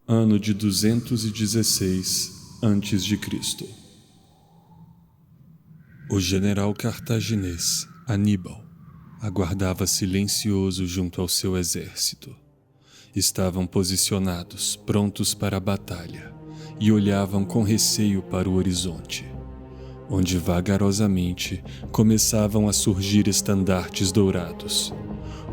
ano de 216 a.C. O general cartaginês Aníbal aguardava silencioso junto ao seu exército. Estavam posicionados, prontos para a batalha, e olhavam com receio para o horizonte, onde vagarosamente começavam a surgir estandartes dourados.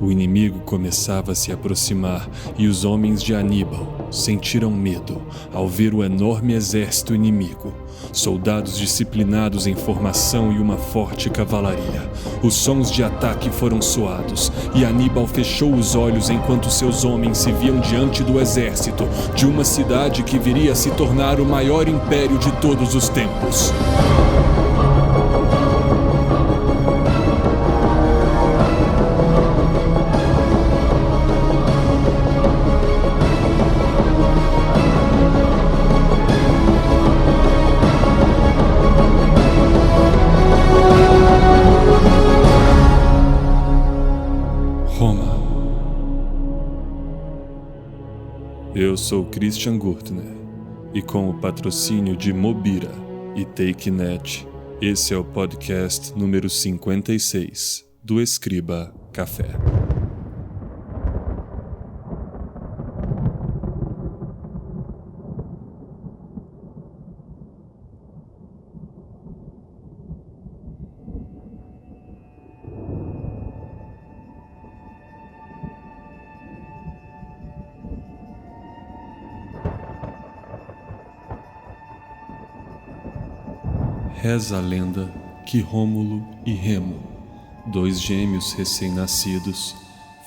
O inimigo começava a se aproximar e os homens de Aníbal sentiram medo ao ver o enorme exército inimigo, soldados disciplinados em formação e uma forte cavalaria. Os sons de ataque foram soados e Aníbal fechou os olhos enquanto seus homens se viam diante do exército de uma cidade que viria a se tornar o maior império de todos os tempos. Roma. Eu sou Christian Gurtner e com o patrocínio de Mobira e TakeNet, esse é o podcast número 56 do Escriba Café. Reza a lenda que Rômulo e Remo, dois gêmeos recém-nascidos,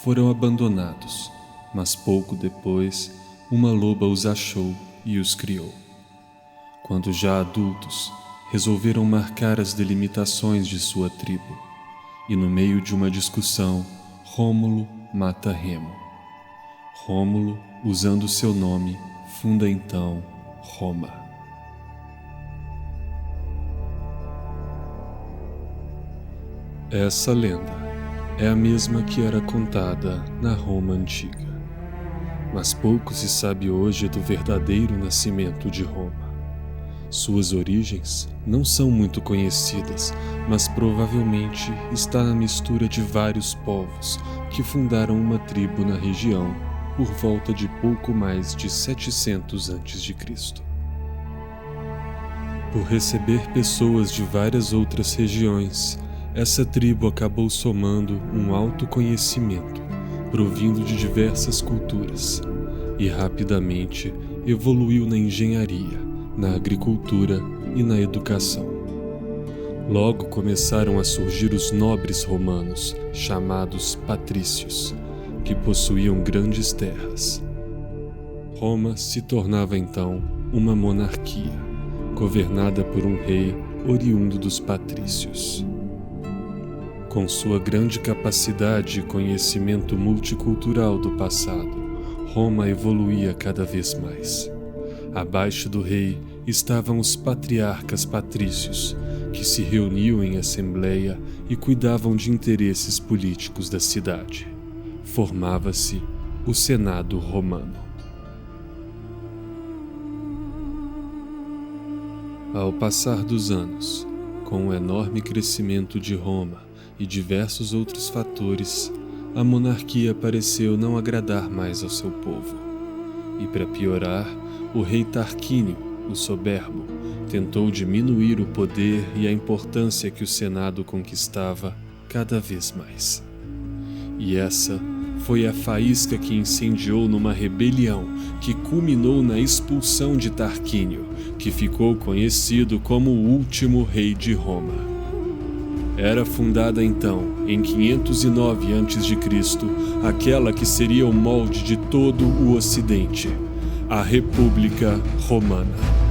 foram abandonados, mas pouco depois uma loba os achou e os criou. Quando já adultos, resolveram marcar as delimitações de sua tribo, e no meio de uma discussão, Rômulo mata Remo. Rômulo, usando seu nome, funda então Roma. Essa lenda é a mesma que era contada na Roma antiga, mas pouco se sabe hoje do verdadeiro nascimento de Roma. Suas origens não são muito conhecidas, mas provavelmente está na mistura de vários povos que fundaram uma tribo na região por volta de pouco mais de 700 a.C. Por receber pessoas de várias outras regiões, essa tribo acabou somando um alto conhecimento, provindo de diversas culturas, e rapidamente evoluiu na engenharia, na agricultura e na educação. Logo começaram a surgir os nobres romanos, chamados patrícios, que possuíam grandes terras. Roma se tornava então uma monarquia, governada por um rei oriundo dos patrícios. Com sua grande capacidade e conhecimento multicultural do passado, Roma evoluía cada vez mais. Abaixo do rei estavam os patriarcas patrícios, que se reuniam em assembleia e cuidavam de interesses políticos da cidade. Formava-se o Senado Romano. Ao passar dos anos, com o enorme crescimento de Roma e diversos outros fatores, a monarquia pareceu não agradar mais ao seu povo. E para piorar, o rei Tarquínio, o soberbo, tentou diminuir o poder e a importância que o Senado conquistava cada vez mais. E essa foi a faísca que incendiou numa rebelião que culminou na expulsão de Tarquínio, que ficou conhecido como o último rei de Roma. Era fundada então, em 509 a.C., aquela que seria o molde de todo o Ocidente, a República Romana.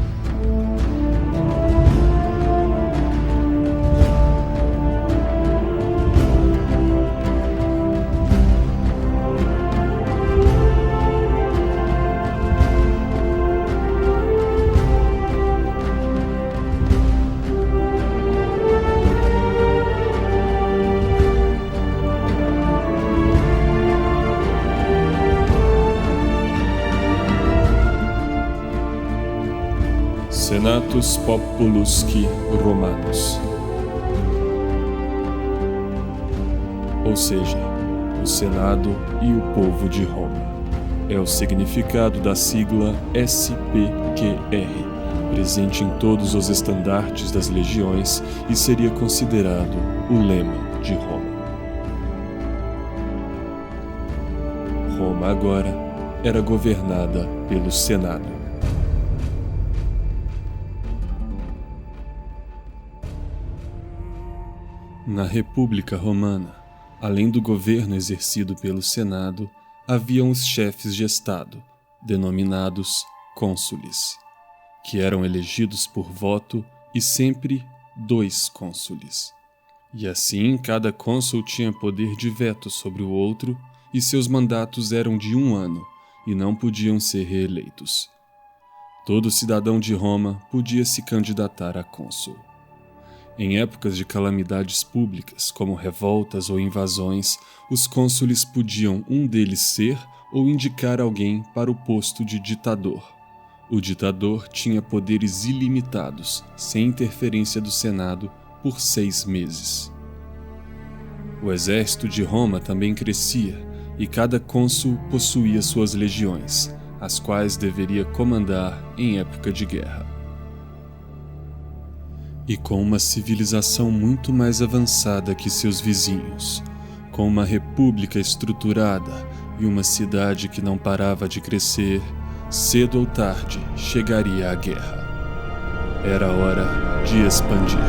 Senatus Populusque Romanus, ou seja, o Senado e o povo de Roma. É o significado da sigla SPQR, presente em todos os estandartes das legiões e seria considerado o lema de Roma. Roma agora era governada pelo Senado. Na República Romana, além do governo exercido pelo Senado, haviam os chefes de Estado, denominados cônsules, que eram elegidos por voto e sempre 2 cônsules. E assim, cada cônsul tinha poder de veto sobre o outro e seus mandatos eram de 1 ano e não podiam ser reeleitos. Todo cidadão de Roma podia se candidatar a cônsul. Em épocas de calamidades públicas, como revoltas ou invasões, os cônsules podiam um deles ser ou indicar alguém para o posto de ditador. O ditador tinha poderes ilimitados, sem interferência do Senado, por 6 meses. O exército de Roma também crescia, e cada cônsul possuía suas legiões, as quais deveria comandar em época de guerra. E com uma civilização muito mais avançada que seus vizinhos, com uma república estruturada e uma cidade que não parava de crescer, cedo ou tarde chegaria a guerra. Era hora de expandir.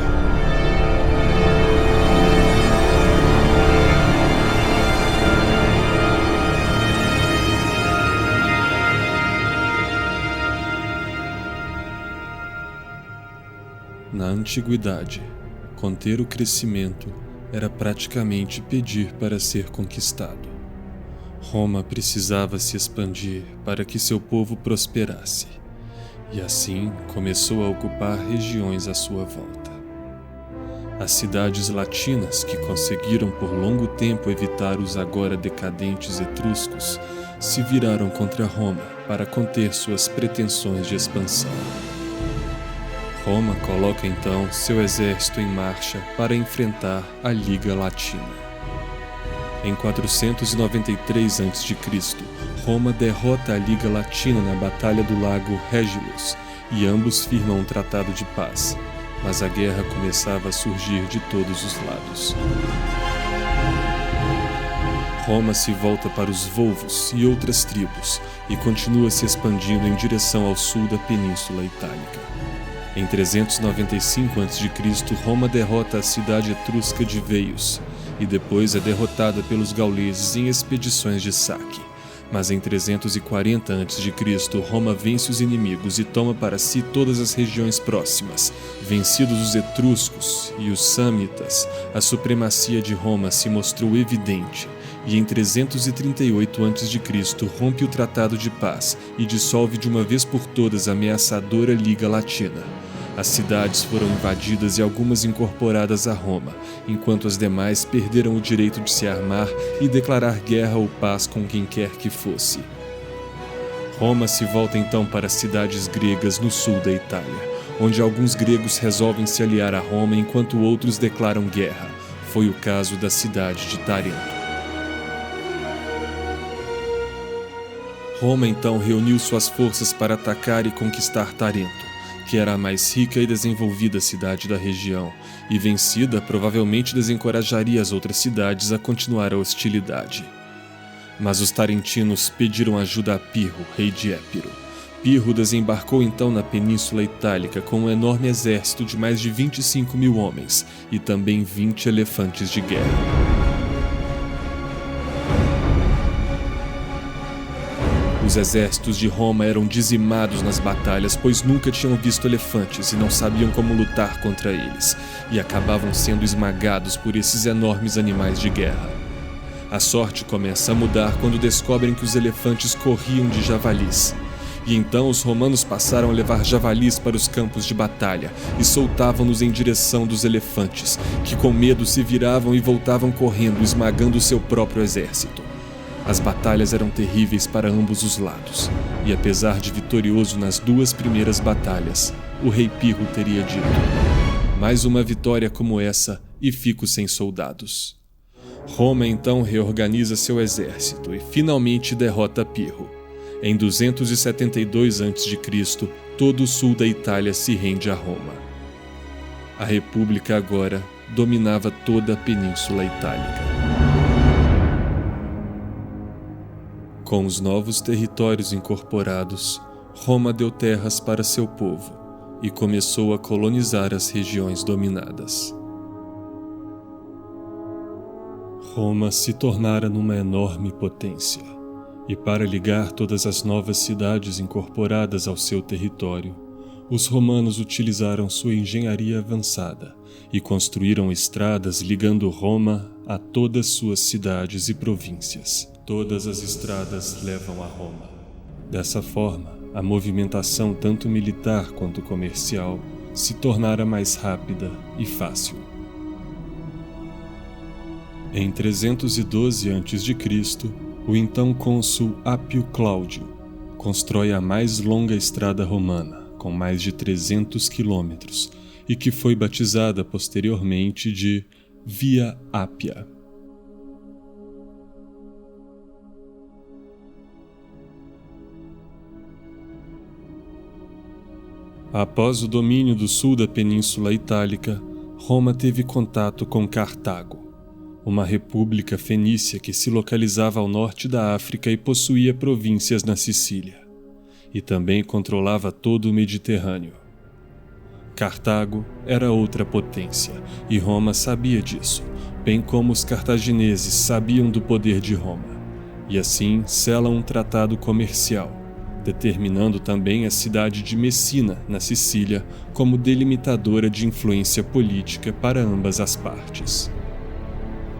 Na antiguidade, conter o crescimento era praticamente pedir para ser conquistado. Roma precisava se expandir para que seu povo prosperasse, e assim começou a ocupar regiões à sua volta. As cidades latinas, que conseguiram por longo tempo evitar os agora decadentes etruscos, se viraram contra Roma para conter suas pretensões de expansão. Roma coloca então seu exército em marcha para enfrentar a Liga Latina. Em 493 a.C., Roma derrota a Liga Latina na Batalha do Lago Regillus e ambos firmam um tratado de paz, mas a guerra começava a surgir de todos os lados. Roma se volta para os Volvos e outras tribos e continua se expandindo em direção ao sul da Península Itálica. Em 395 a.C., Roma derrota a cidade etrusca de Veios e depois é derrotada pelos gauleses em expedições de saque. Mas em 340 a.C., Roma vence os inimigos e toma para si todas as regiões próximas. Vencidos os etruscos e os sâmitas, a supremacia de Roma se mostrou evidente. E em 338 a.C. rompe o Tratado de Paz e dissolve de uma vez por todas a ameaçadora Liga Latina. As cidades foram invadidas e algumas incorporadas a Roma, enquanto as demais perderam o direito de se armar e declarar guerra ou paz com quem quer que fosse. Roma se volta então para as cidades gregas no sul da Itália, onde alguns gregos resolvem se aliar a Roma enquanto outros declaram guerra. Foi o caso da cidade de Tarento. Roma então reuniu suas forças para atacar e conquistar Tarento, que era a mais rica e desenvolvida cidade da região, e vencida provavelmente desencorajaria as outras cidades a continuar a hostilidade. Mas os tarentinos pediram ajuda a Pirro, rei de Épiro. Pirro desembarcou então na Península Itálica com um enorme exército de mais de 25.000 homens e também 20 elefantes de guerra. Os exércitos de Roma eram dizimados nas batalhas, pois nunca tinham visto elefantes e não sabiam como lutar contra eles, e acabavam sendo esmagados por esses enormes animais de guerra. A sorte começa a mudar quando descobrem que os elefantes corriam de javalis. E então os romanos passaram a levar javalis para os campos de batalha e soltavam-nos em direção dos elefantes, que com medo se viravam e voltavam correndo, esmagando seu próprio exército. As batalhas eram terríveis para ambos os lados, e apesar de vitorioso nas 2 primeiras batalhas, o rei Pirro teria dito: mais uma vitória como essa e fico sem soldados. Roma então reorganiza seu exército e finalmente derrota Pirro. Em 272 a.C., todo o sul da Itália se rende a Roma. A República agora dominava toda a Península Itálica. Com os novos territórios incorporados, Roma deu terras para seu povo e começou a colonizar as regiões dominadas. Roma se tornara numa enorme potência, e para ligar todas as novas cidades incorporadas ao seu território, os romanos utilizaram sua engenharia avançada e construíram estradas ligando Roma a todas suas cidades e províncias. Todas as estradas levam a Roma. Dessa forma, a movimentação tanto militar quanto comercial se tornara mais rápida e fácil. Em 312 a.C., o então cônsul Apio Cláudio constrói a mais longa estrada romana, com mais de 300 quilômetros, e que foi batizada posteriormente de Via Ápia. Após o domínio do sul da Península Itálica, Roma teve contato com Cartago, uma república fenícia que se localizava ao norte da África e possuía províncias na Sicília, e também controlava todo o Mediterrâneo. Cartago era outra potência, e Roma sabia disso, bem como os cartagineses sabiam do poder de Roma, e assim selam um tratado comercial, determinando também a cidade de Messina, na Sicília, como delimitadora de influência política para ambas as partes.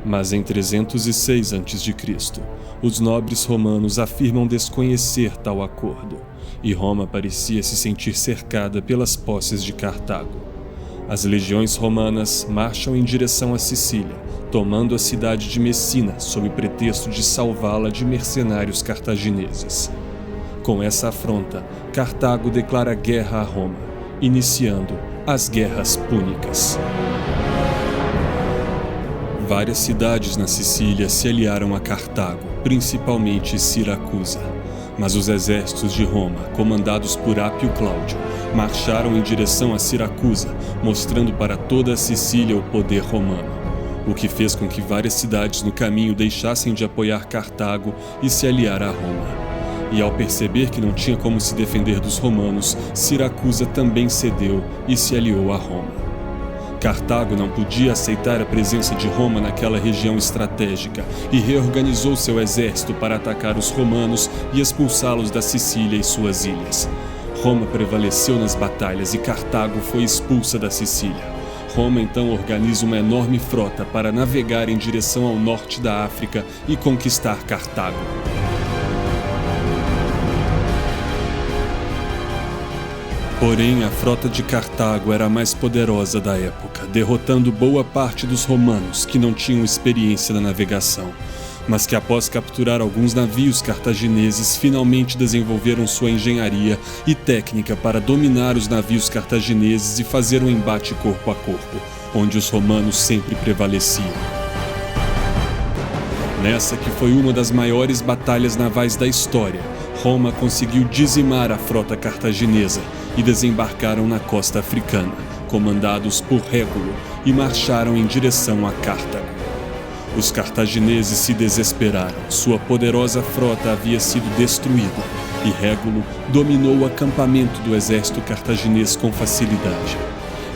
Mas em 306 a.C., os nobres romanos afirmam desconhecer tal acordo, e Roma parecia se sentir cercada pelas posses de Cartago. As legiões romanas marcham em direção à Sicília, tomando a cidade de Messina sob pretexto de salvá-la de mercenários cartagineses. Com essa afronta, Cartago declara guerra a Roma, iniciando as Guerras Púnicas. Várias cidades na Sicília se aliaram a Cartago, principalmente Siracusa. Mas os exércitos de Roma, comandados por Apio Cláudio, marcharam em direção a Siracusa, mostrando para toda a Sicília o poder romano, o que fez com que várias cidades no caminho deixassem de apoiar Cartago e se aliar a Roma. E ao perceber que não tinha como se defender dos romanos, Siracusa também cedeu e se aliou a Roma. Cartago não podia aceitar a presença de Roma naquela região estratégica e reorganizou seu exército para atacar os romanos e expulsá-los da Sicília e suas ilhas. Roma prevaleceu nas batalhas e Cartago foi expulsa da Sicília. Roma então organiza uma enorme frota para navegar em direção ao norte da África e conquistar Cartago. Porém, a frota de Cartago era a mais poderosa da época, derrotando boa parte dos romanos que não tinham experiência na navegação, mas que após capturar alguns navios cartagineses finalmente desenvolveram sua engenharia e técnica para dominar os navios cartagineses e fazer um embate corpo a corpo, onde os romanos sempre prevaleciam. Nessa que foi uma das maiores batalhas navais da história, Roma conseguiu dizimar a frota cartaginesa e desembarcaram na costa africana, comandados por Régulo, e marcharam em direção a Cartago. Os cartagineses se desesperaram, sua poderosa frota havia sido destruída, e Régulo dominou o acampamento do exército cartaginês com facilidade.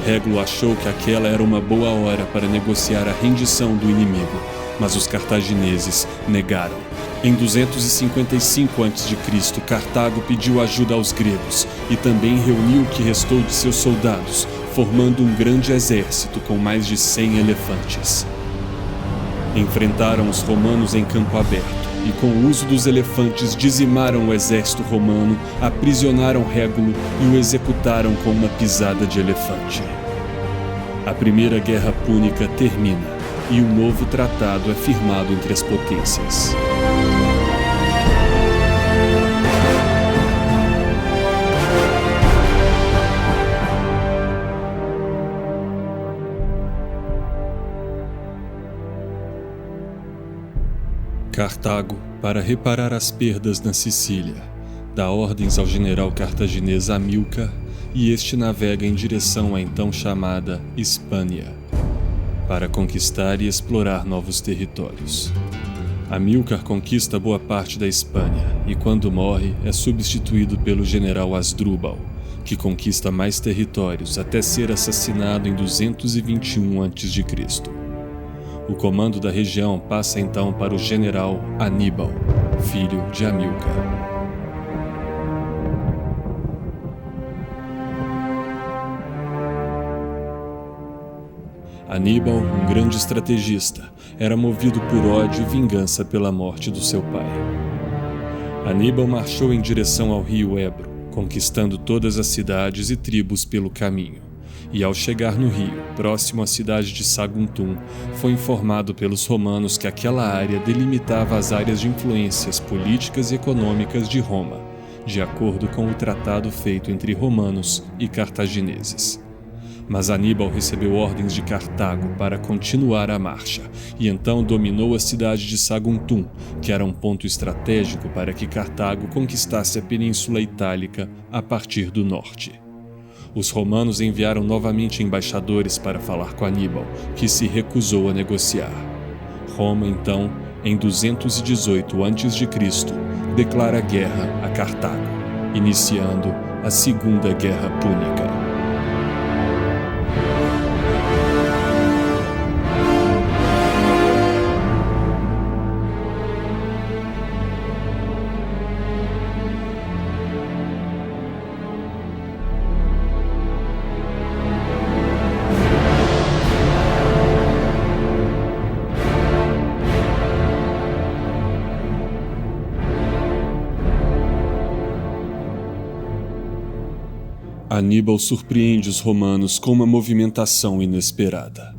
Régulo achou que aquela era uma boa hora para negociar a rendição do inimigo, mas os cartagineses negaram. Em 255 a.C., Cartago pediu ajuda aos gregos e também reuniu o que restou de seus soldados, formando um grande exército com mais de 100 elefantes. Enfrentaram os romanos em campo aberto e, com o uso dos elefantes, dizimaram o exército romano, aprisionaram Régulo e o executaram com uma pisada de elefante. A Primeira Guerra Púnica termina e um novo tratado é firmado entre as potências. Cartago, para reparar as perdas na Sicília, dá ordens ao general cartaginês Hamilcar e este navega em direção à então chamada Hispânia, para conquistar e explorar novos territórios. Hamilcar conquista boa parte da Espanha e, quando morre, é substituído pelo general Hasdrúbal, que conquista mais territórios até ser assassinado em 221 a.C. O comando da região passa então para o general Aníbal, filho de Hamilcar. Aníbal, um grande estrategista, era movido por ódio e vingança pela morte do seu pai. Aníbal marchou em direção ao rio Ebro, conquistando todas as cidades e tribos pelo caminho, e ao chegar no rio, próximo à cidade de Saguntum, foi informado pelos romanos que aquela área delimitava as áreas de influências políticas e econômicas de Roma, de acordo com o tratado feito entre romanos e cartagineses. Mas Aníbal recebeu ordens de Cartago para continuar a marcha, e então dominou a cidade de Saguntum, que era um ponto estratégico para que Cartago conquistasse a Península Itálica a partir do norte. Os romanos enviaram novamente embaixadores para falar com Aníbal, que se recusou a negociar. Roma, então, em 218 a.C., declara guerra a Cartago, iniciando a Segunda Guerra Púnica. Aníbal surpreende os romanos com uma movimentação inesperada.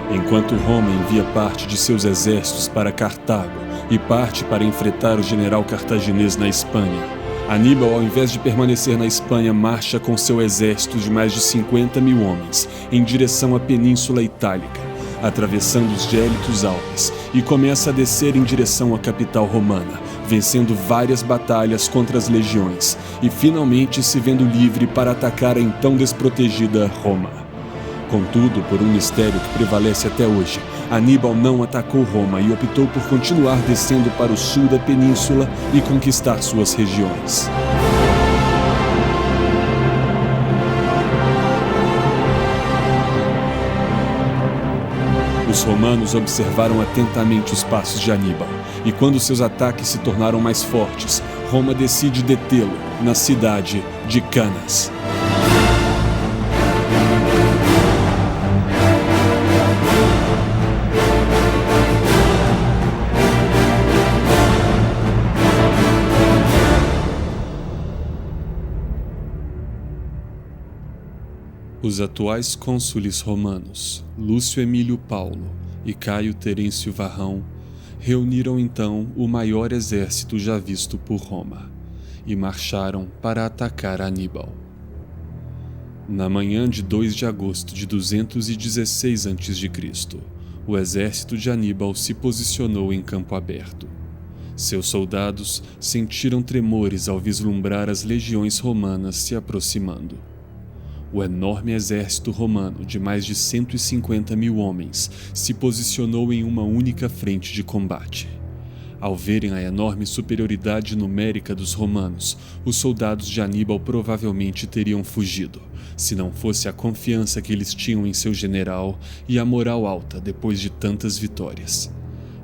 Enquanto Roma envia parte de seus exércitos para Cartago e parte para enfrentar o general cartaginês na Espanha, Aníbal, ao invés de permanecer na Espanha, marcha com seu exército de mais de 50.000 homens em direção à Península Itálica, atravessando os gélidos Alpes, e começa a descer em direção à capital romana, vencendo várias batalhas contra as legiões e finalmente se vendo livre para atacar a então desprotegida Roma. Contudo, por um mistério que prevalece até hoje, Aníbal não atacou Roma e optou por continuar descendo para o sul da península e conquistar suas regiões. Os romanos observaram atentamente os passos de Aníbal, e quando seus ataques se tornaram mais fortes, Roma decide detê-lo na cidade de Canas. Os atuais cônsules romanos, Lúcio Emílio Paulo e Caio Terêncio Varrão, reuniram então o maior exército já visto por Roma e marcharam para atacar Aníbal. Na manhã de 2 de agosto de 216 a.C., o exército de Aníbal se posicionou em campo aberto. Seus soldados sentiram tremores ao vislumbrar as legiões romanas se aproximando. O enorme exército romano de mais de 150.000 homens se posicionou em uma única frente de combate. Ao verem a enorme superioridade numérica dos romanos, os soldados de Aníbal provavelmente teriam fugido, se não fosse a confiança que eles tinham em seu general e a moral alta depois de tantas vitórias.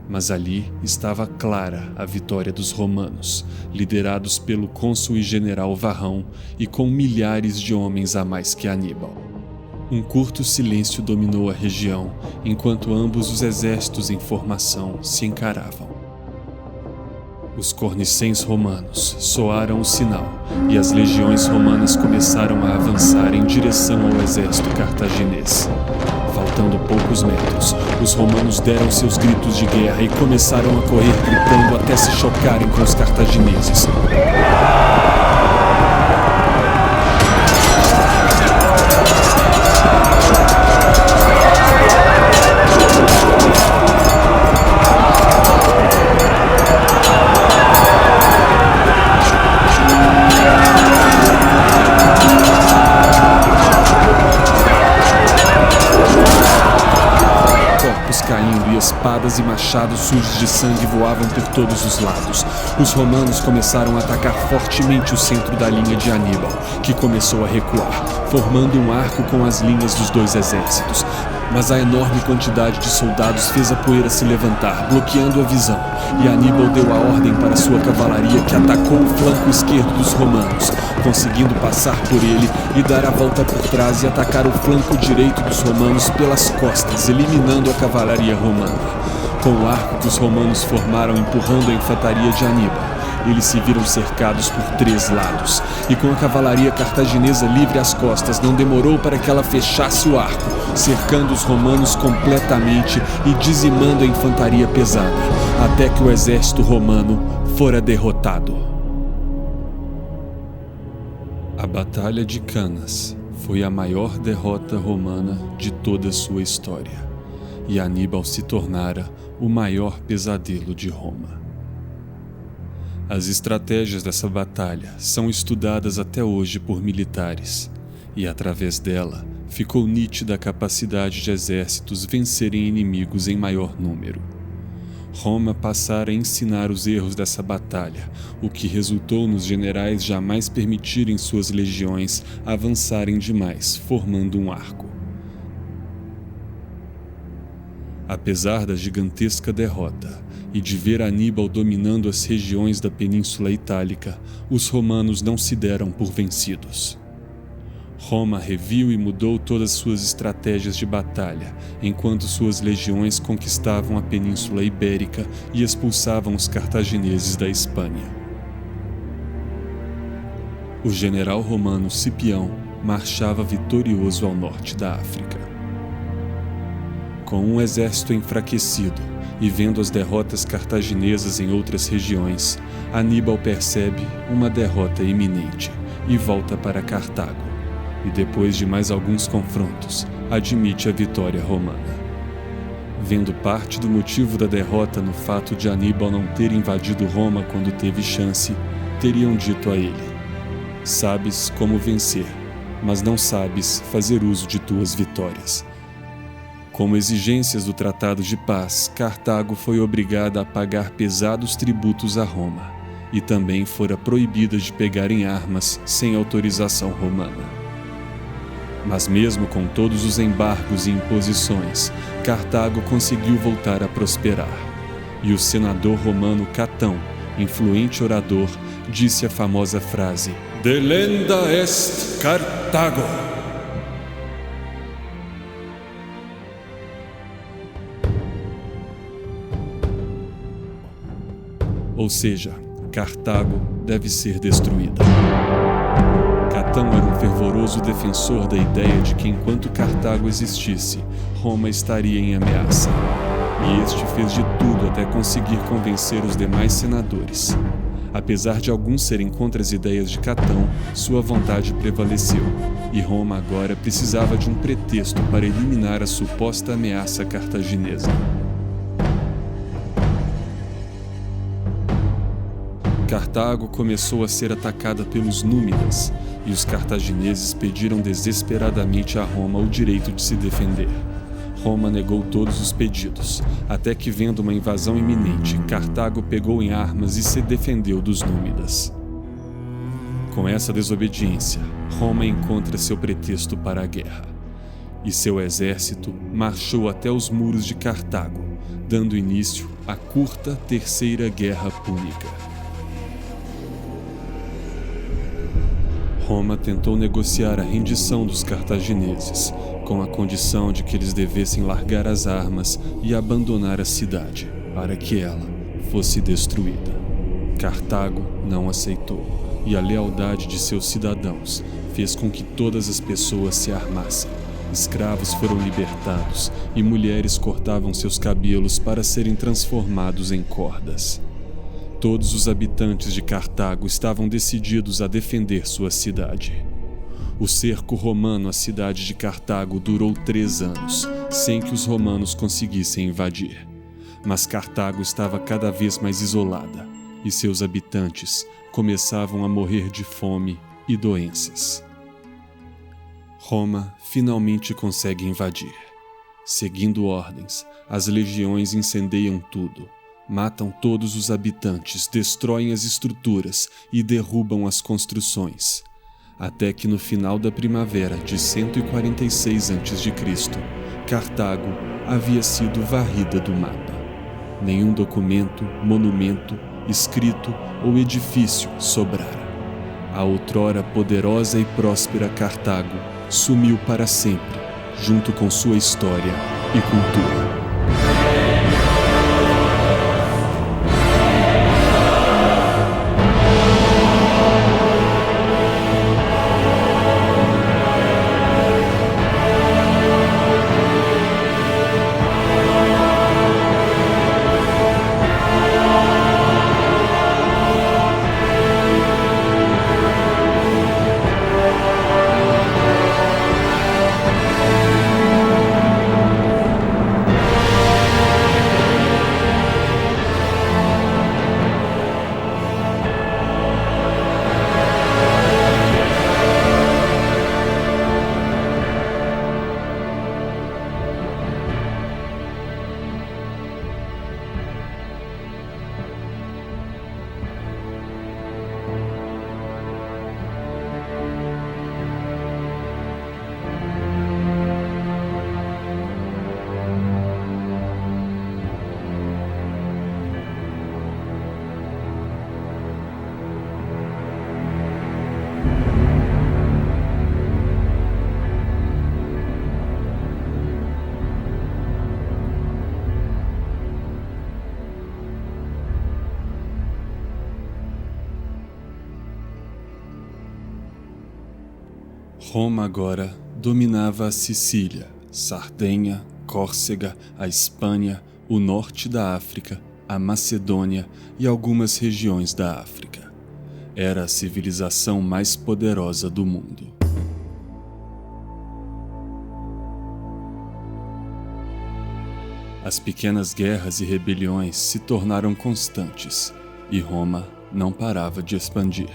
Mas ali estava clara a vitória dos romanos, liderados pelo cônsul e general Varrão e com milhares de homens a mais que Aníbal. Um curto silêncio dominou a região, enquanto ambos os exércitos em formação se encaravam. Os cornicens romanos soaram o sinal e as legiões romanas começaram a avançar em direção ao exército cartaginês. Faltando poucos metros, os romanos deram seus gritos de guerra e começaram a correr gritando até se chocarem com os cartagineses. espadas e machados sujos de sangue voavam por todos os lados. Os romanos começaram a atacar fortemente o centro da linha de Aníbal, que começou a recuar, formando um arco com as linhas dos dois exércitos. Mas a enorme quantidade de soldados fez a poeira se levantar, bloqueando a visão, e Aníbal deu a ordem para sua cavalaria, que atacou o flanco esquerdo dos romanos, conseguindo passar por ele e dar a volta por trás e atacar o flanco direito dos romanos pelas costas, eliminando a cavalaria romana. Com o arco que os romanos formaram empurrando a infantaria de Aníbal, eles se viram cercados por 3 lados, e com a cavalaria cartaginesa livre às costas, não demorou para que ela fechasse o arco, cercando os romanos completamente e dizimando a infantaria pesada, até que o exército romano fora derrotado. A Batalha de Canas foi a maior derrota romana de toda a sua história, e Aníbal se tornara o maior pesadelo de Roma. As estratégias dessa batalha são estudadas até hoje por militares, e através dela ficou nítida a capacidade de exércitos vencerem inimigos em maior número. Roma passara a ensinar os erros dessa batalha, o que resultou nos generais jamais permitirem suas legiões avançarem demais, formando um arco. Apesar da gigantesca derrota e de ver Aníbal dominando as regiões da Península Itálica, os romanos não se deram por vencidos. Roma reviu e mudou todas suas estratégias de batalha, enquanto suas legiões conquistavam a Península Ibérica e expulsavam os cartagineses da Espanha. O general romano Cipião marchava vitorioso ao norte da África. Com um exército enfraquecido e vendo as derrotas cartaginesas em outras regiões, Aníbal percebe uma derrota iminente e volta para Cartago, e depois de mais alguns confrontos, admite a vitória romana. Vendo parte do motivo da derrota no fato de Aníbal não ter invadido Roma quando teve chance, teriam dito a ele: "Sabes como vencer, mas não sabes fazer uso de tuas vitórias." Como exigências do Tratado de Paz, Cartago foi obrigada a pagar pesados tributos a Roma, e também fora proibida de pegar em armas sem autorização romana. Mas mesmo com todos os embargos e imposições, Cartago conseguiu voltar a prosperar, e o senador romano Catão, influente orador, disse a famosa frase: "Delenda est Cartago." Ou seja, Cartago deve ser destruída. Catão era um fervoroso defensor da ideia de que enquanto Cartago existisse, Roma estaria em ameaça. E este fez de tudo até conseguir convencer os demais senadores. Apesar de alguns serem contra as ideias de Catão, sua vontade prevaleceu, e Roma agora precisava de um pretexto para eliminar a suposta ameaça cartaginesa. Cartago começou a ser atacada pelos númidas, e os cartagineses pediram desesperadamente a Roma o direito de se defender. Roma negou todos os pedidos, até que, vendo uma invasão iminente, Cartago pegou em armas e se defendeu dos númidas. Com essa desobediência, Roma encontra seu pretexto para a guerra, e seu exército marchou até os muros de Cartago, dando início à curta Terceira Guerra Púnica. Roma tentou negociar a rendição dos cartagineses, com a condição de que eles devessem largar as armas e abandonar a cidade, para que ela fosse destruída. Cartago não aceitou, e a lealdade de seus cidadãos fez com que todas as pessoas se armassem. Escravos foram libertados e mulheres cortavam seus cabelos para serem transformados em cordas. Todos os habitantes de Cartago estavam decididos a defender sua cidade. O cerco romano à cidade de Cartago durou 3 anos, sem que os romanos conseguissem invadir. Mas Cartago estava cada vez mais isolada, e seus habitantes começavam a morrer de fome e doenças. Roma finalmente consegue invadir, Seguindo ordens, as legiões incendeiam tudo, matam todos os habitantes, destroem as estruturas e derrubam as construções. Até que no final da primavera de 146 a.C., Cartago havia sido varrida do mapa. Nenhum documento, monumento, escrito ou edifício sobrara. A outrora poderosa e próspera Cartago sumiu para sempre, junto com sua história e cultura. Roma agora dominava a Sicília, Sardenha, Córcega, a Espanha, o norte da África, a Macedônia e algumas regiões da África. Era a civilização mais poderosa do mundo. As pequenas guerras e rebeliões se tornaram constantes e Roma não parava de expandir.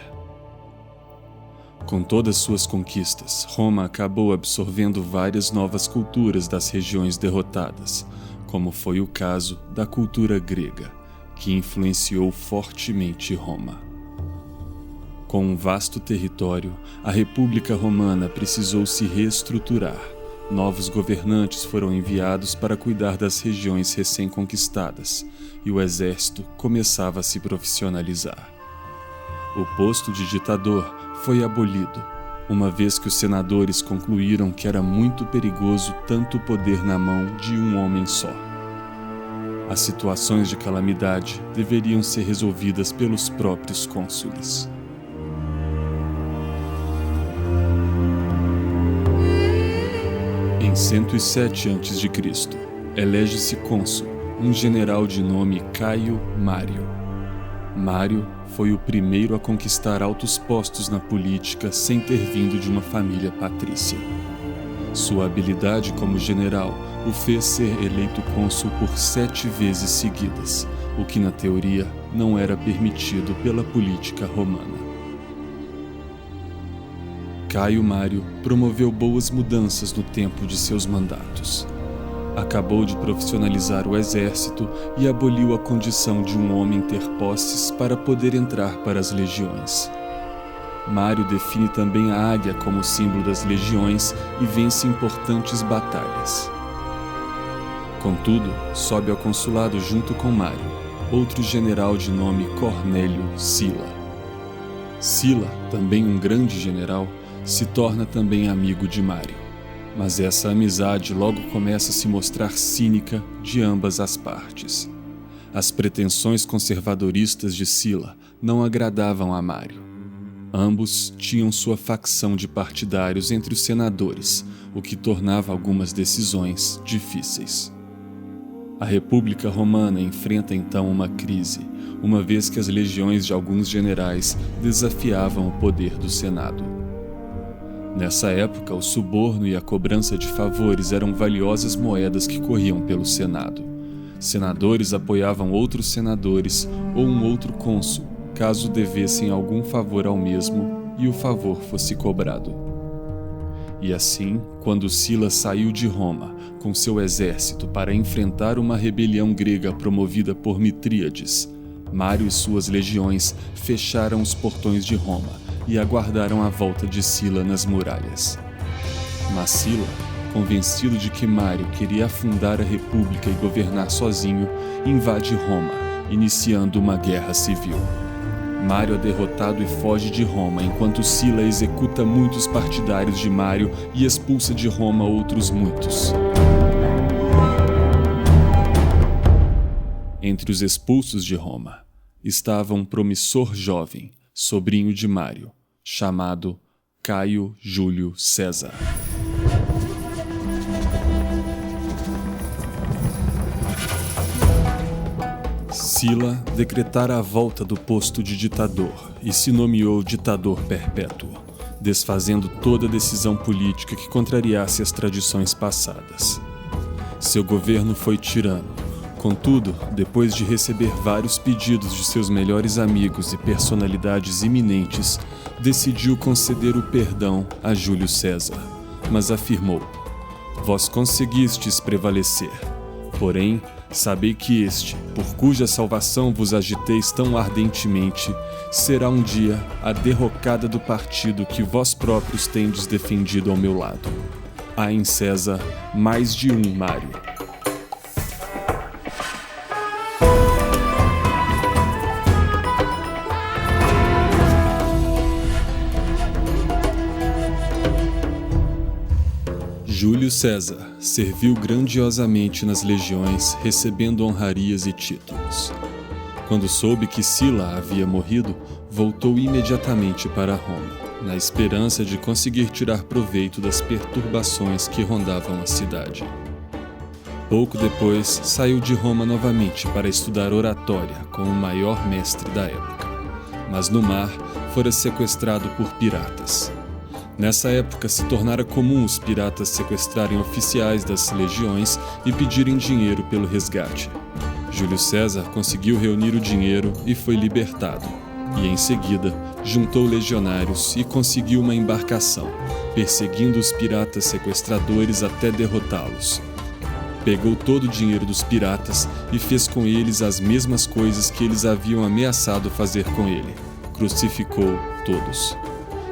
Com todas suas conquistas, Roma acabou absorvendo várias novas culturas das regiões derrotadas, como foi o caso da cultura grega, que influenciou fortemente Roma. Com um vasto território, a República Romana precisou se reestruturar. Novos governantes foram enviados para cuidar das regiões recém-conquistadas, e o exército começava a se profissionalizar. O posto de ditador foi abolido, uma vez que os senadores concluíram que era muito perigoso tanto poder na mão de um homem só. As situações de calamidade deveriam ser resolvidas pelos próprios cônsules. Em 107 a.C., elege-se cônsul um general de nome Caio Mário. Mário foi o primeiro a conquistar altos postos na política sem ter vindo de uma família patrícia. Sua habilidade como general o fez ser eleito cônsul por 7 vezes seguidas, o que na teoria não era permitido pela política romana. Caio Mário promoveu boas mudanças no tempo de seus mandatos. Acabou de profissionalizar o exército e aboliu a condição de um homem ter posses para poder entrar para as legiões. Mário define também a águia como símbolo das legiões e vence importantes batalhas. Contudo, sobe ao consulado junto com Mário, outro general de nome Cornélio Sila. Sila, também um grande general, se torna também amigo de Mário. Mas essa amizade logo começa a se mostrar cínica de ambas as partes. As pretensões conservadoristas de Sila não agradavam a Mário. Ambos tinham sua facção de partidários entre os senadores, o que tornava algumas decisões difíceis. A República Romana enfrenta então uma crise, uma vez que as legiões de alguns generais desafiavam o poder do Senado. Nessa época, o suborno e a cobrança de favores eram valiosas moedas que corriam pelo Senado. Senadores apoiavam outros senadores ou um outro cônsul, caso devessem algum favor ao mesmo e o favor fosse cobrado. E assim, quando Sila saiu de Roma com seu exército para enfrentar uma rebelião grega promovida por Mitríades, Mário e suas legiões fecharam os portões de Roma e aguardaram a volta de Sila nas muralhas. Mas Sila, convencido de que Mário queria afundar a república e governar sozinho, invade Roma, iniciando uma guerra civil. Mário é derrotado e foge de Roma, enquanto Sila executa muitos partidários de Mário e expulsa de Roma outros muitos. Entre os expulsos de Roma estava um promissor jovem, sobrinho de Mário, chamado Caio Júlio César. Sila decretara a volta do posto de ditador e se nomeou ditador perpétuo, desfazendo toda decisão política que contrariasse as tradições passadas. Seu governo foi tirano. Contudo, depois de receber vários pedidos de seus melhores amigos e personalidades iminentes, decidiu conceder o perdão a Júlio César, mas afirmou: "Vós conseguistes prevalecer, porém, sabei que este, por cuja salvação vos agiteis tão ardentemente, será um dia a derrocada do partido que vós próprios tendes defendido ao meu lado. Há em César mais de um Mário." Júlio César serviu grandiosamente nas legiões, recebendo honrarias e títulos. Quando soube que Sila havia morrido, voltou imediatamente para Roma, na esperança de conseguir tirar proveito das perturbações que rondavam a cidade. Pouco depois, saiu de Roma novamente para estudar oratória com o maior mestre da época, mas no mar fora sequestrado por piratas. Nessa época, se tornara comum os piratas sequestrarem oficiais das legiões e pedirem dinheiro pelo resgate. Júlio César conseguiu reunir o dinheiro e foi libertado, e em seguida juntou legionários e conseguiu uma embarcação, perseguindo os piratas sequestradores até derrotá-los. Pegou todo o dinheiro dos piratas e fez com eles as mesmas coisas que eles haviam ameaçado fazer com ele: crucificou todos.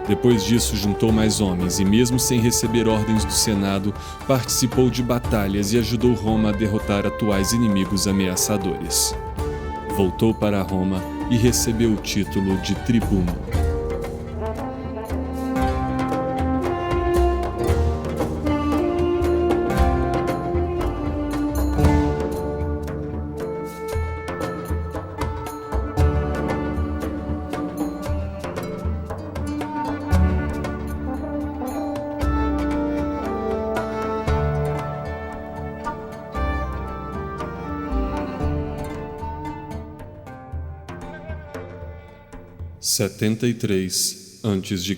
Depois disso, juntou mais homens e, mesmo sem receber ordens do Senado, participou de batalhas e ajudou Roma a derrotar atuais inimigos ameaçadores. Voltou para Roma e recebeu o título de tribuno. (73 a.C.)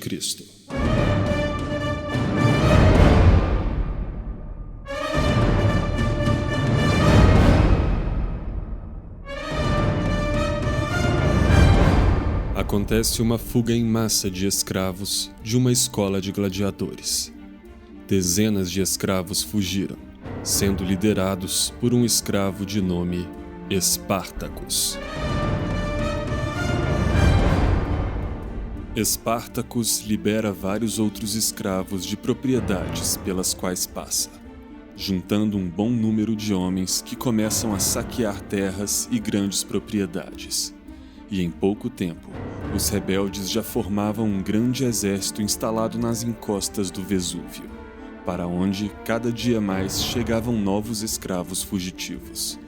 Acontece uma fuga em massa de escravos de uma escola de gladiadores. Dezenas de escravos fugiram, sendo liderados por um escravo de nome Espartacus. Espartacus libera vários outros escravos de propriedades pelas quais passa, juntando um bom número de homens que começam a saquear terras e grandes propriedades. E em pouco tempo, os rebeldes já formavam um grande exército instalado nas encostas do Vesúvio, para onde cada dia mais chegavam novos escravos fugitivos.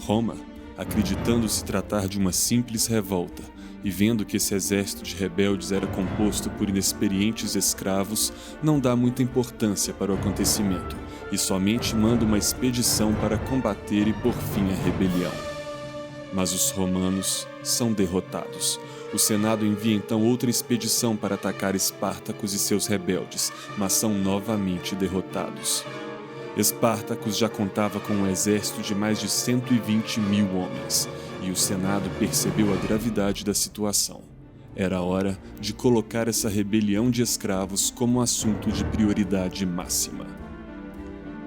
Roma, acreditando se tratar de uma simples revolta, e vendo que esse exército de rebeldes era composto por inexperientes escravos, não dá muita importância para o acontecimento e somente manda uma expedição para combater e pôr fim à rebelião. Mas os romanos são derrotados. O Senado envia então outra expedição para atacar Espartacus e seus rebeldes, mas são novamente derrotados. Espartacus já contava com um exército de mais de 120 mil homens, e o Senado percebeu a gravidade da situação. Era hora de colocar essa rebelião de escravos como assunto de prioridade máxima.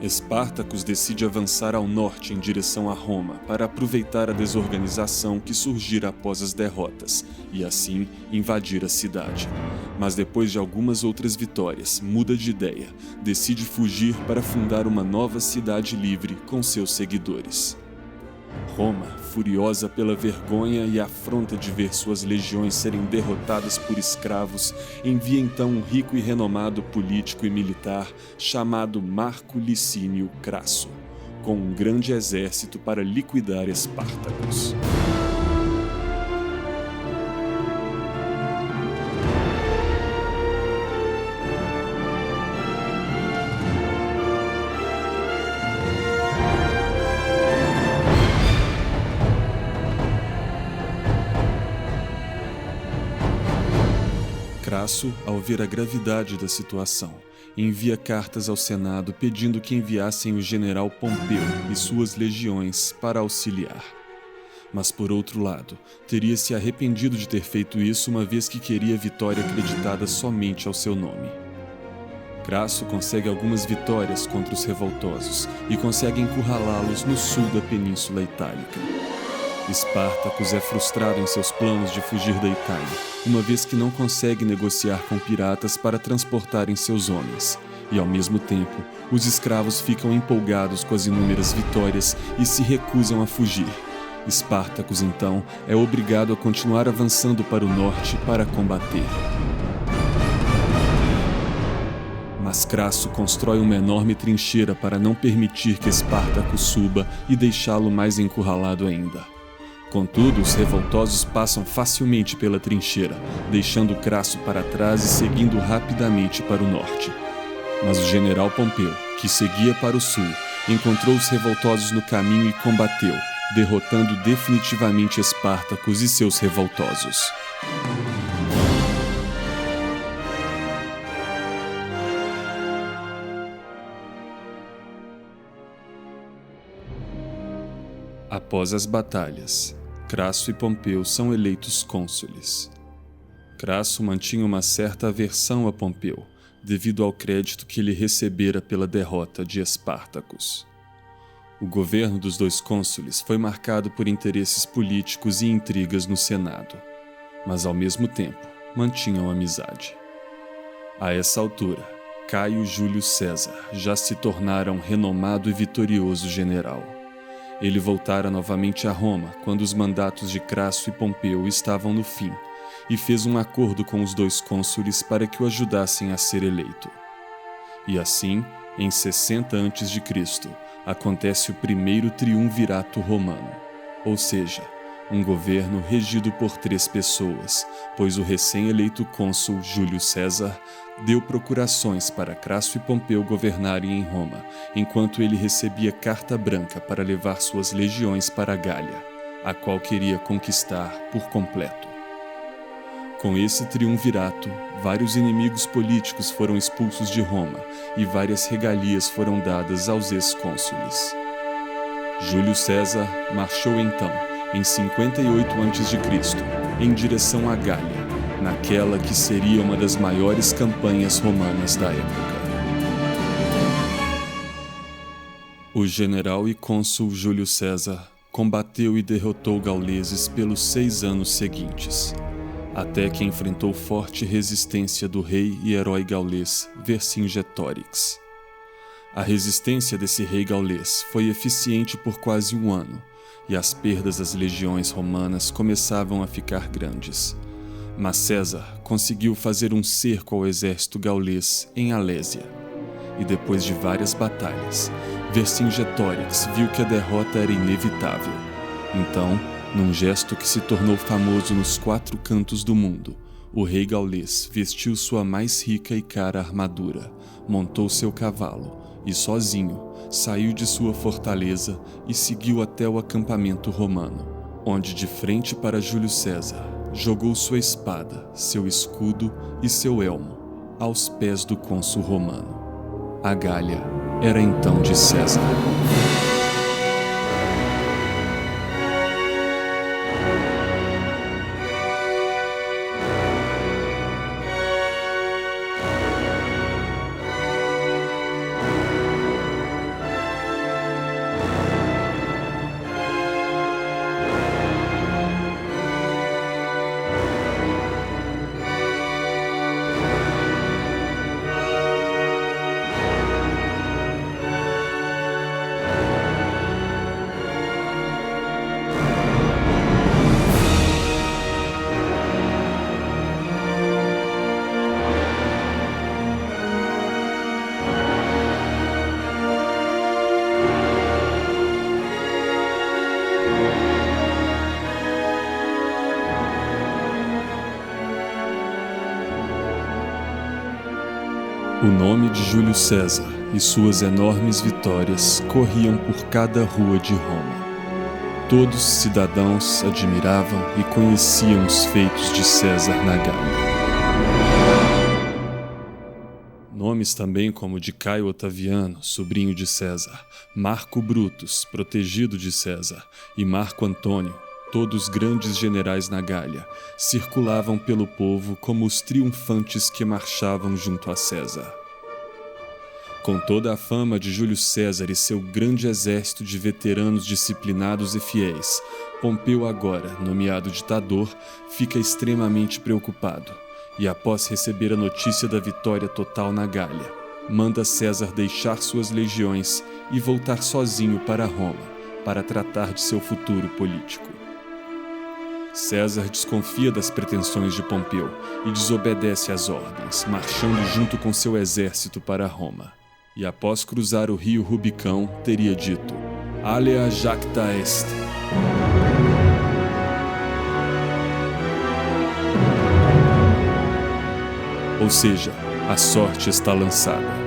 Espartacus decide avançar ao norte em direção a Roma para aproveitar a desorganização que surgira após as derrotas e, assim, invadir a cidade. Mas depois de algumas outras vitórias, muda de ideia, decide fugir para fundar uma nova cidade livre com seus seguidores. Roma, furiosa pela vergonha e afronta de ver suas legiões serem derrotadas por escravos, envia então um rico e renomado político e militar chamado Marco Licínio Crasso, com um grande exército para liquidar Espartacus. Crasso, ao ver a gravidade da situação, envia cartas ao Senado pedindo que enviassem o general Pompeu e suas legiões para auxiliar. Mas, por outro lado, teria se arrependido de ter feito isso uma vez que queria vitória acreditada somente ao seu nome. Crasso consegue algumas vitórias contra os revoltosos e consegue encurralá-los no sul da Península Itálica. Espartacus é frustrado em seus planos de fugir da Itália, uma vez que não consegue negociar com piratas para transportarem seus homens. E, ao mesmo tempo, os escravos ficam empolgados com as inúmeras vitórias e se recusam a fugir. Espartacus, então, é obrigado a continuar avançando para o norte para combater. Mas Crasso constrói uma enorme trincheira para não permitir que Espartacus suba e deixá-lo mais encurralado ainda. Contudo, os revoltosos passam facilmente pela trincheira, deixando Crasso para trás e seguindo rapidamente para o norte. Mas o general Pompeu, que seguia para o sul, encontrou os revoltosos no caminho e combateu, derrotando definitivamente Espartacus e seus revoltosos. Após as batalhas, Crasso e Pompeu são eleitos cônsules. Crasso mantinha uma certa aversão a Pompeu, devido ao crédito que ele recebera pela derrota de Espartacus. O governo dos dois cônsules foi marcado por interesses políticos e intrigas no Senado, mas ao mesmo tempo mantinham amizade. A essa altura, Caio Júlio César já se tornara um renomado e vitorioso general. Ele voltara novamente a Roma quando os mandatos de Crasso e Pompeu estavam no fim e fez um acordo com os dois cônsules para que o ajudassem a ser eleito. E assim, em 60 a.C., acontece o primeiro triunvirato romano, ou seja, um governo regido por 3 pessoas, pois o recém-eleito cônsul Júlio César deu procurações para Crasso e Pompeu governarem em Roma, enquanto ele recebia carta branca para levar suas legiões para a Gália, a qual queria conquistar por completo. Com esse triunvirato, vários inimigos políticos foram expulsos de Roma e várias regalias foram dadas aos ex-cônsules. Júlio César marchou então, em 58 a.C., em direção à Gália, naquela que seria uma das maiores campanhas romanas da época. O general e cônsul Júlio César combateu e derrotou gauleses pelos 6 anos seguintes, até que enfrentou forte resistência do rei e herói gaulês Vercingetorix. A resistência desse rei gaulês foi eficiente por quase 1 ano, e as perdas das legiões romanas começavam a ficar grandes. Mas César conseguiu fazer um cerco ao exército gaulês em Alésia, e depois de várias batalhas, Vercingetorix viu que a derrota era inevitável. Então, num gesto que se tornou famoso nos 4 cantos do mundo, o rei gaulês vestiu sua mais rica e cara armadura, montou seu cavalo e, sozinho, saiu de sua fortaleza e seguiu até o acampamento romano, onde, de frente para Júlio César, jogou sua espada, seu escudo e seu elmo aos pés do cônsul romano. A Gália era então de César. O nome de Júlio César e suas enormes vitórias corriam por cada rua de Roma. Todos os cidadãos admiravam e conheciam os feitos de César na Gália. Nomes também como de Caio Otaviano, sobrinho de César, Marco Brutus, protegido de César, e Marco Antônio, todos grandes generais na Gália, circulavam pelo povo como os triunfantes que marchavam junto a César. Com toda a fama de Júlio César e seu grande exército de veteranos disciplinados e fiéis, Pompeu agora, nomeado ditador, fica extremamente preocupado e, após receber a notícia da vitória total na Gália, manda César deixar suas legiões e voltar sozinho para Roma, para tratar de seu futuro político. César desconfia das pretensões de Pompeu e desobedece às ordens, marchando junto com seu exército para Roma. E após cruzar o rio Rubicão, teria dito: Alea jacta est. Ou seja, a sorte está lançada.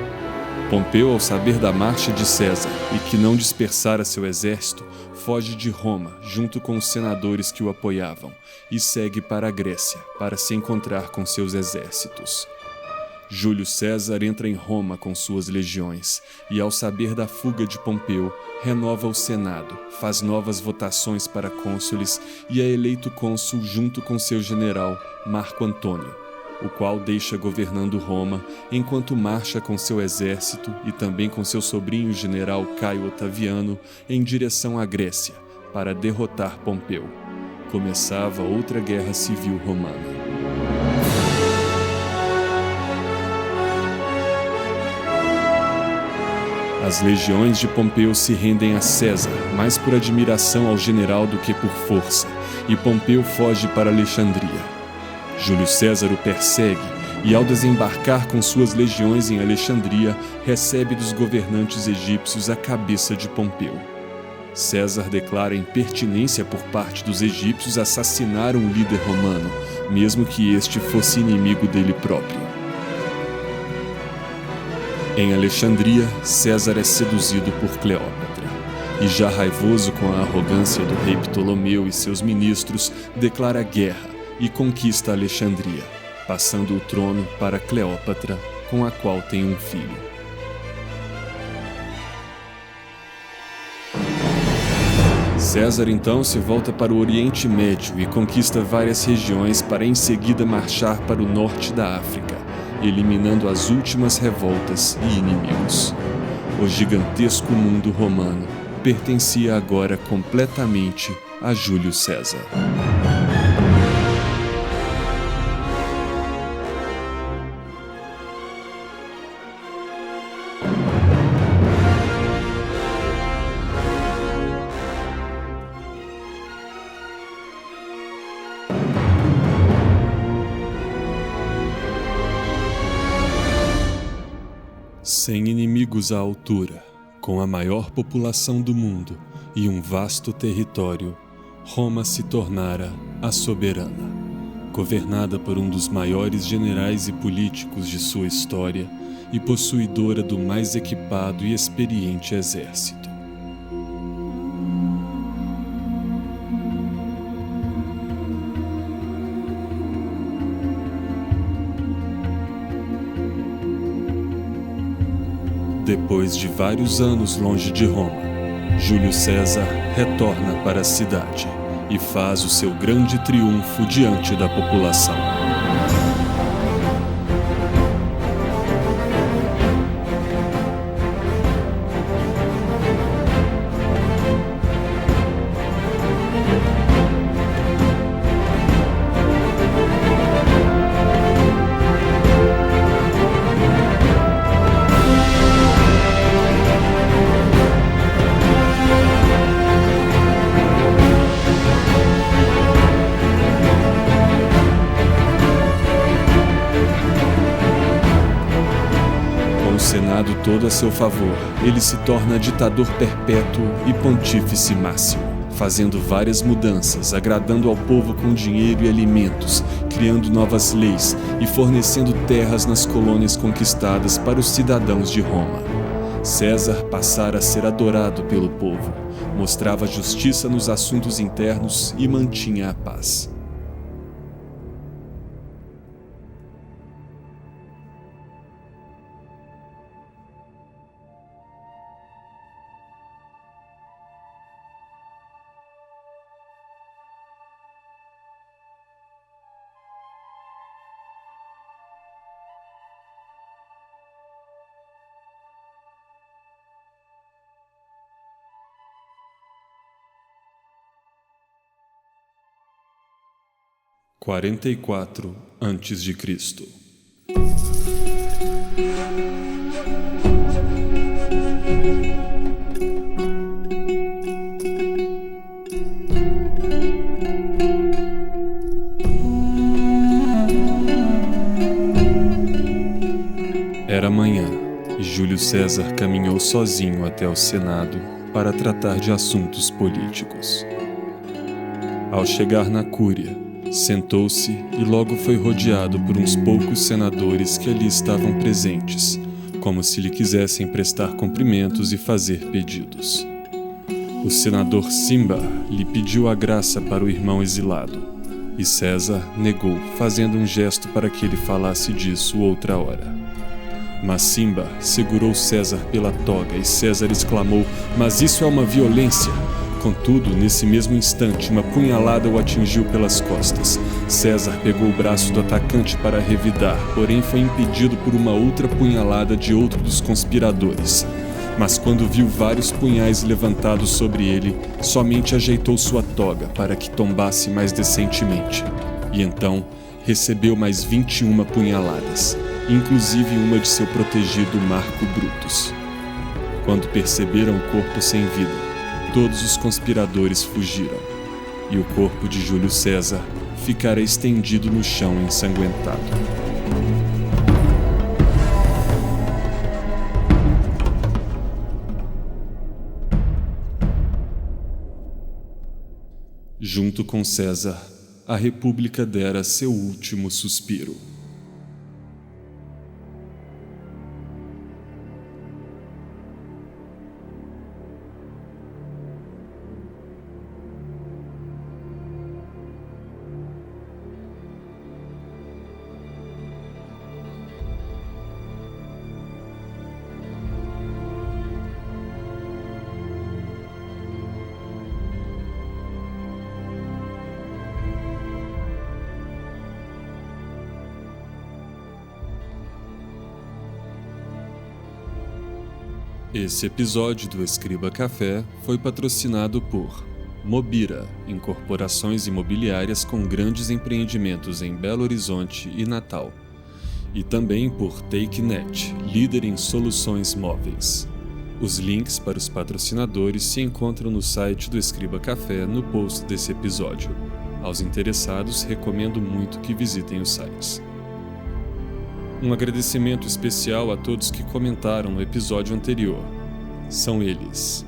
Pompeu, ao saber da marcha de César e que não dispersara seu exército, foge de Roma junto com os senadores que o apoiavam e segue para a Grécia para se encontrar com seus exércitos. Júlio César entra em Roma com suas legiões e, ao saber da fuga de Pompeu, renova o Senado, faz novas votações para cônsules e é eleito cônsul junto com seu general Marco Antônio, o qual deixa governando Roma enquanto marcha com seu exército e também com seu sobrinho general Caio Otaviano em direção à Grécia para derrotar Pompeu. Começava outra guerra civil romana. As legiões de Pompeu se rendem a César, mais por admiração ao general do que por força, e Pompeu foge para Alexandria. Júlio César o persegue e, ao desembarcar com suas legiões em Alexandria, recebe dos governantes egípcios a cabeça de Pompeu. César declara impertinência por parte dos egípcios assassinar um líder romano, mesmo que este fosse inimigo dele próprio. Em Alexandria, César é seduzido por Cleópatra, e já raivoso com a arrogância do rei Ptolomeu e seus ministros, declara guerra e conquista Alexandria, passando o trono para Cleópatra, com a qual tem um filho. César então se volta para o Oriente Médio e conquista várias regiões para em seguida marchar para o norte da África, eliminando as últimas revoltas e inimigos. O gigantesco mundo romano pertencia agora completamente a Júlio César. Sem inimigos à altura, com a maior população do mundo e um vasto território, Roma se tornara a soberana, governada por um dos maiores generais e políticos de sua história e possuidora do mais equipado e experiente exército. Depois de vários anos longe de Roma, Júlio César retorna para a cidade e faz o seu grande triunfo diante da população. Senado todo a seu favor, ele se torna ditador perpétuo e pontífice máximo, fazendo várias mudanças, agradando ao povo com dinheiro e alimentos, criando novas leis e fornecendo terras nas colônias conquistadas para os cidadãos de Roma. César passara a ser adorado pelo povo, mostrava justiça nos assuntos internos e mantinha a paz. (44 a.C.) Era manhã e Júlio César caminhou sozinho até o Senado para tratar de assuntos políticos. Ao chegar na Cúria, sentou-se e logo foi rodeado por uns poucos senadores que ali estavam presentes, como se lhe quisessem prestar cumprimentos e fazer pedidos. O senador Simba lhe pediu a graça para o irmão exilado, e César negou, fazendo um gesto para que ele falasse disso outra hora. Mas Simba segurou César pela toga e César exclamou: "Mas isso é uma violência!" Contudo, nesse mesmo instante, uma punhalada o atingiu pelas costas. César pegou o braço do atacante para revidar, porém foi impedido por uma outra punhalada de outro dos conspiradores. Mas quando viu vários punhais levantados sobre ele, somente ajeitou sua toga para que tombasse mais decentemente. E então, recebeu mais 21 punhaladas, inclusive uma de seu protegido Marco Brutus. Quando perceberam o corpo sem vida, todos os conspiradores fugiram, e o corpo de Júlio César ficara estendido no chão ensanguentado. Junto com César, a República dera seu último suspiro. Esse episódio do Escriba Café foi patrocinado por Mobira, incorporações imobiliárias com grandes empreendimentos em Belo Horizonte e Natal, e também por TakeNet, líder em soluções móveis. Os links para os patrocinadores se encontram no site do Escriba Café no post desse episódio. Aos interessados, recomendo muito que visitem os sites. Um agradecimento especial a todos que comentaram no episódio anterior. São eles: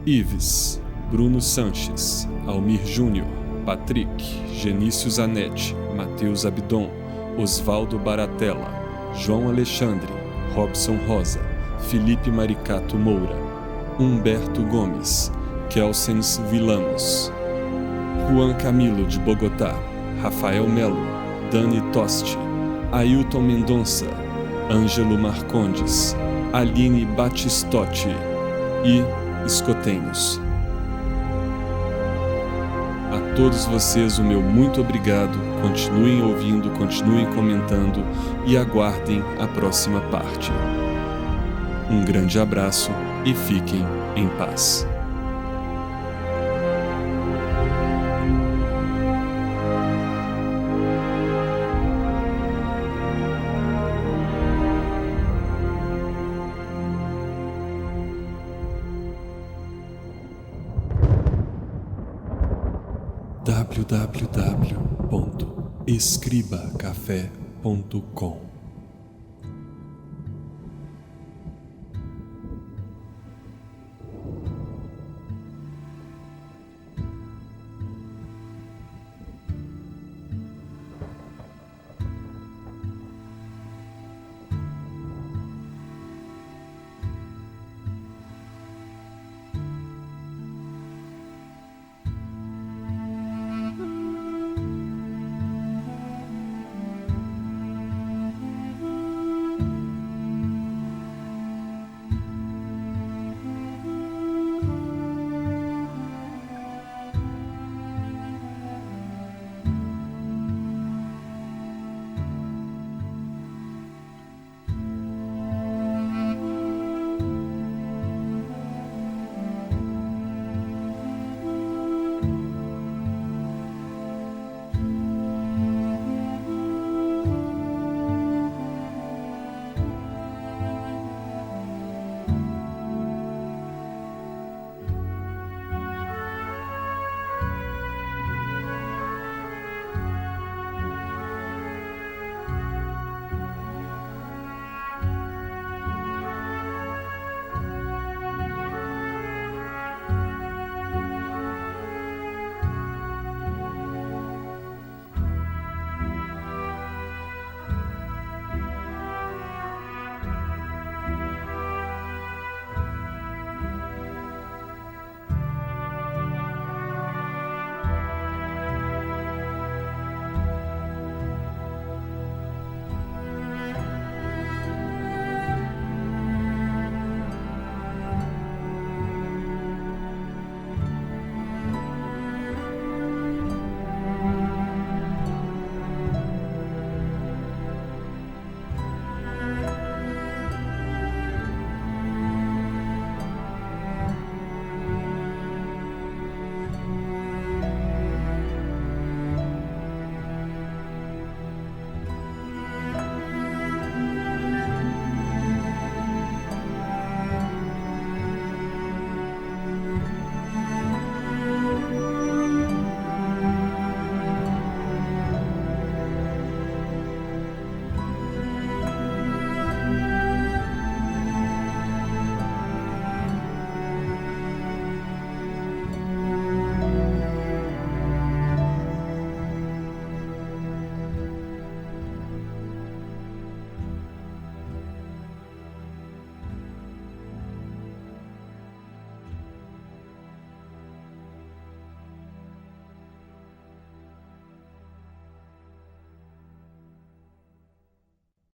Ives, Bruno Sanches, Almir Júnior, Patrick, Genício Zanetti, Matheus Abdon, Osvaldo Baratella, João Alexandre, Robson Rosa, Felipe Maricato Moura, Humberto Gomes, Kelsens Villamos, Juan Camilo de Bogotá, Rafael Melo, Dani Tosti, Ailton Mendonça, Ângelo Marcondes, Aline Batistotti e Escotenhos. A todos vocês o meu muito obrigado, continuem ouvindo, continuem comentando e aguardem a próxima parte. Um grande abraço e fiquem em paz. www.escribacafé.com